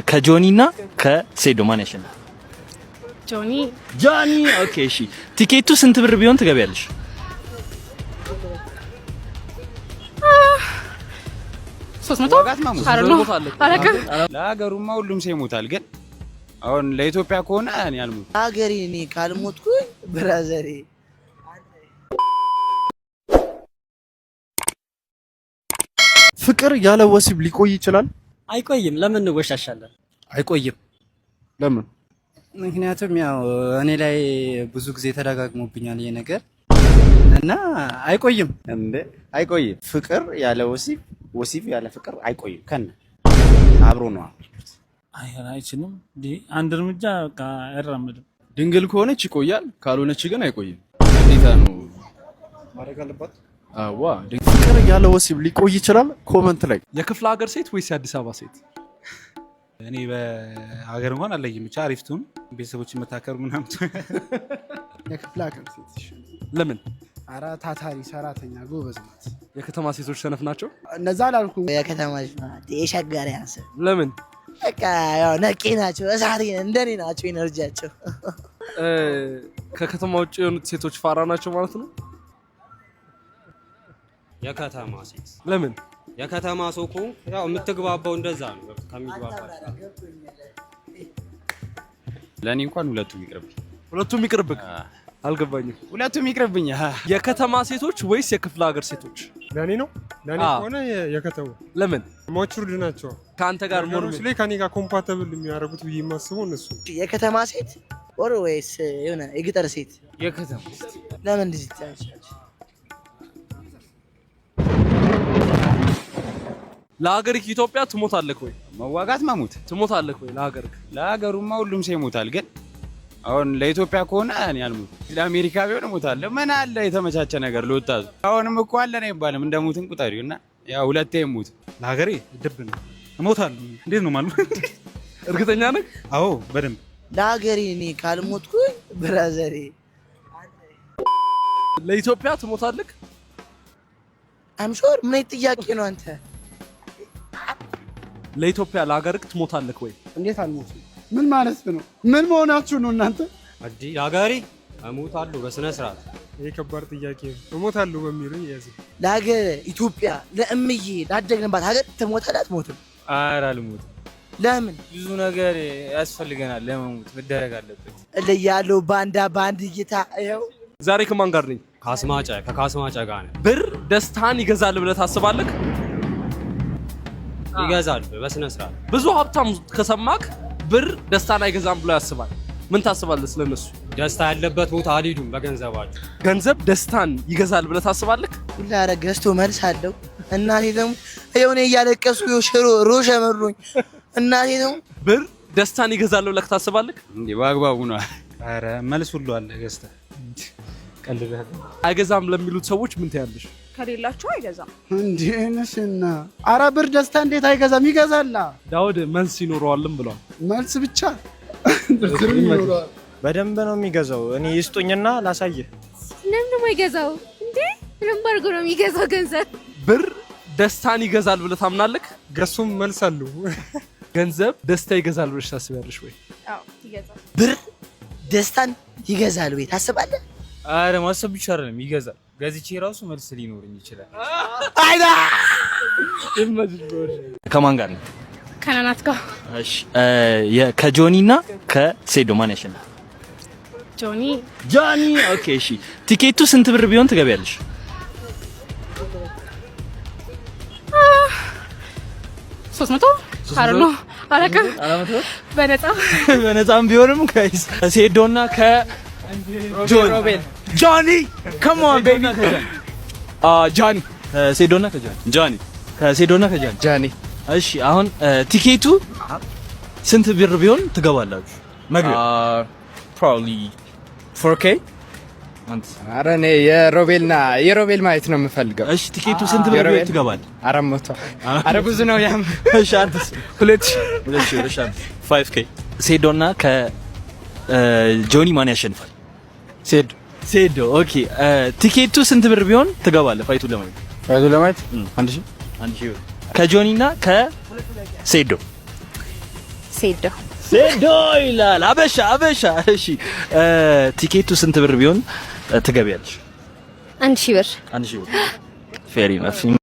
ከጆኒና ከሴዶ ማን ያሸንፋል? ጆኒ። ኦኬ እሺ። ቲኬቱ ስንት ብር ቢሆን ትገቢያለሽ? 300 ለሀገሩማ ሁሉም ሰው ይሞታል፣ ግን አሁን ለኢትዮጵያ ከሆነ እኔ አልሞት። ሀገሬ እኔ ካልሞትኩኝ ብራዘሬ። ፍቅር ያለ ወሲብ ሊቆይ ይችላል? አይቆይም። ለምን እንወሻሻለን? አይቆይም። ለምን? ምክንያቱም ያው እኔ ላይ ብዙ ጊዜ ተደጋግሞብኛል ይሄ ነገር እና አይቆይም። እንዴ አይቆይም። ፍቅር ያለ ወሲብ፣ ወሲብ ያለ ፍቅር አይቆይም። ከነ አብሮ ነው። አይችልም። አንድ እርምጃ በቃ አይራመድም። ድንግል ከሆነች ይቆያል፣ ካልሆነች ግን አይቆይም። እንዴት ነው ማድረግ አለባት? አዋ ፍቅር ያለ ወሲብ ሊቆይ ይችላል? ኮመንት ላይ የክፍለ ሀገር ሴት ወይስ የአዲስ አበባ ሴት? እኔ በሀገር እንኳን አለይም፣ ብቻ አሪፍቱን ቤተሰቦችን መታከሩ ምናምን። የክፍለ ሀገር ሴት ለምን? ኧረ ታታሪ ሰራተኛ ጎበዝ ናት። የከተማ ሴቶች ሰነፍ ናቸው? እነዛ አላልኩም። የከተማ የሸጋሪ ያንስ ለምን? በቃ ያው ነቄ ናቸው፣ እሳት እንደኔ ናቸው ኢነርጂያቸው። ከከተማ ውጭ የሆኑት ሴቶች ፋራ ናቸው ማለት ነው? የከተማ ሴት ለምን? የከተማ ሰው እኮ ያው የምትግባባው እንደዛ ነው ከሚግባባ። ለኔ እንኳን ሁለቱም ይቅርብኝ። ሁለቱም ይቅርብኝ? አልገባኝም። ሁለቱም ይቅርብኝ። የከተማ ሴቶች ወይስ የክፍለ ሀገር ሴቶች? ለኔ ነው። ለኔ ከሆነ የከተማ። ለምን? ማቹርድ ናቸው። ከአንተ ጋር ሞርስ ላይ ከኔ ጋር ኮምፓቲብል የሚያደርጉት ብዬ የማስበው እነሱ። የከተማ ሴት ወር ወይስ የሆነ የገጠር ሴት? የከተማ ሴት። ለምን እንደዚህ ታያለሽ? ለሀገርህ ኢትዮጵያ ትሞታለህ ወይ? መዋጋት መሞት ትሞታለህ ወይ? ለሀገሩማ ሁሉም ሰው ይሞታል፣ ግን አሁን ለኢትዮጵያ ከሆነ እኔ አልሞት። ለአሜሪካ ቢሆን እሞታለሁ። ምን አለ የተመቻቸ ነገር ለወጣቱ። አሁንም እኮ አለ ነው አይባልም። እንደሞትን ቁጠሪው እና ያው ሁለቴ እሞት። ለሀገሬ ድብ ነው እሞታለሁ። እንዴት ነው ማለት? እርግጠኛ ነህ? አዎ በደንብ። ለሀገሬ እኔ ካልሞትኩኝ ብራዘሬ። ለኢትዮጵያ ትሞታለህ? አምሾር ምን ጥያቄ ነው አንተ? ለኢትዮጵያ ለሀገርህ ትሞታለህ ወይ? እንዴት አልሞትም? ምን ማለት ነው? ምን መሆናችሁ ነው እናንተ? አዲ ለሀገሬ እሞታለሁ በስነ ስርዓት። ይሄ ከባድ ጥያቄ ነው። እሞታለሁ በሚለው ያዝ። ለሀገር ኢትዮጵያ ለእምዬ ላደግንባት ሀገር ትሞታለህ አትሞትም? ኧረ አልሞትም። ለምን? ብዙ ነገር ያስፈልገናል ለመሞት፣ መደረግ አለበት። እለያለሁ ባንድ ጌታ። ይኸው ዛሬ ከማን ጋር ነኝ? ከካስማጫ ጋር ነኝ። ብር ደስታን ይገዛል ብለህ ታስባለህ? ይገዛል በስነ ስርዓት። ብዙ ሀብታም ከሰማክ ብር ደስታን አይገዛም ብሎ ያስባል። ምን ታስባለህ ስለነሱ? ደስታ ያለበት ቦታ አልሄዱም በገንዘባቸው። ገንዘብ ደስታን ይገዛል ብለህ ታስባለህ? ሁላ ኧረ ገዝቶ መልስ አለው። እናቴ ደግሞ ይኸው እኔ እያለቀሱ ሮሽ መሮኝ። እናቴ ደግሞ ብር ደስታን ይገዛል ብለህ ታስባለህ? እንዴ በአግባቡ ነው። ኧረ መልስ ሁሉ አለ ገዝተህ ቀልደህ። አይገዛም ለሚሉት ሰዎች ምን ትያለሽ? ከሌላቸው አይገዛም። እንዴ ነሽና? ኧረ ብር ደስታ እንዴት አይገዛም? ይገዛላ። ዳውድ መልስ ይኖረዋልም ብሏል። መልስ ብቻ ይኖረዋል። በደንብ ነው የሚገዛው። እኔ ይስጡኝና ላሳየህ። ለምን ነው የማይገዛው እንዴ? ምንም አድርጎ ነው የሚገዛው ገንዘብ። ብር ደስታን ይገዛል ብለህ ታምናለህ? ገሱም መልስ አለው። ገንዘብ ደስታ ይገዛል ብለሽ ታስቢያለሽ ወይ? አዎ ይገዛል። ብር ደስታን ይገዛል ወይ ታስባለህ? ኧረ ማሰብ ብቻ አይደለም ይገዛል። ገዝቼ ራሱ መልስ ሊኖርኝ ይችላል። አይዳ ከማን ጋር ነው? ከናናት ጋር። እሺ ከጆኒና ከሴዶ ማን ያሸንፋል? ጆኒ። ኦኬ እሺ። ቲኬቱ ስንት ብር ቢሆን ትገቢያለሽ? 300 አረኖ አረከ በነፃም ቢሆንም ጋይስ ሴዶና ጆኒ come on baby ጆኒ ከሴዶና ከጆኒ። እሺ አሁን ቲኬቱ ስንት ብር ቢሆን ትገባላችሁ? መግቢያ probably 4K። ኧረ እኔ የሮቤል ማየት ነው የምፈልገው። እሺ ቲኬቱ ስንት ብር ቢሆን ትገባለህ? 400። ኧረ ብዙ ነው ያም። እሺ አንተስ? 2000 5K። ሴዶና ከጆኒ ማን ያሸንፋል? ሴዶ። ኦኬ ቲኬቱ ስንት ብር ቢሆን ትገባለህ? ፋይቱን ለማየት 1000 ብር። ከጆኒና ከሴዶ ሴዶ ሴዶ ይላል። አበሻ። እሺ ቲኬቱ ስንት ብር ቢሆን ትገቢያለሽ? 1000 ብር። 1000 ብር ፌር ኢነፍ